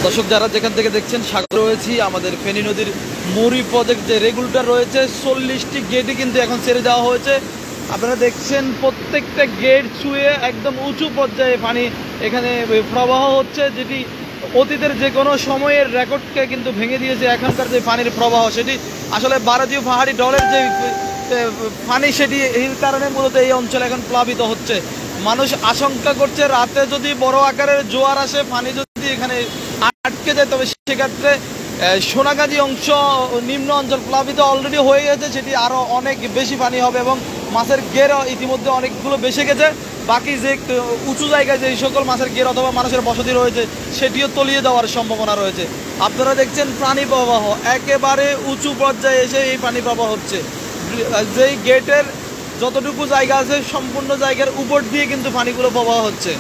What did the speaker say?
দর্শক যারা যেখান থেকে দেখছেন স্বাগত রয়েছি। আমাদের ফেনী নদীর মুড়ি প্রজেক্ট যে রেগুলেটর রয়েছে 40টি গেটই কিন্তু এখন ছেড়ে দেওয়া হয়েছে। আপনারা দেখছেন প্রত্যেকটা গেট ছুঁয়ে একদম উঁচু পর্যায়ে পানি এখানে প্রবাহ হচ্ছে, যেটি অতীতের যে কোনো সময়ের রেকর্ডকে কিন্তু ভেঙে দিয়েছে। এখানকার যে পানির প্রবাহ সেটি আসলে বারাজিউ পাহাড়ি ডলের যে পানি সেটি এই কারণে মূলত এই অঞ্চলে এখন প্লাবিত হচ্ছে। মানুষ আশঙ্কা করছে রাতে যদি বড় আকারের জোয়ার আসে, পানি যদি এখানে আটকে যায়, তবে সেক্ষেত্রে সোনাগাজী অংশ নিম্ন অঞ্চল প্লাবিত অলরেডি হয়ে গেছে, সেটি আরও অনেক বেশি পানি হবে এবং মাছের গেরও ইতিমধ্যে অনেকগুলো বেসে গেছে। বাকি যে উঁচু জায়গায় যে সকল মাছের গের অথবা মানুষের বসতি রয়েছে সেটিও তলিয়ে যাওয়ার সম্ভাবনা রয়েছে। আপনারা দেখছেন পানি প্রবাহ একেবারে উঁচু পর্যায়ে এসে এই পানি প্রবাহ হচ্ছে। যেই গেটের যতটুকু জায়গা আছে সম্পূর্ণ জায়গার উপর দিয়ে কিন্তু পানিগুলো প্রবাহ হচ্ছে।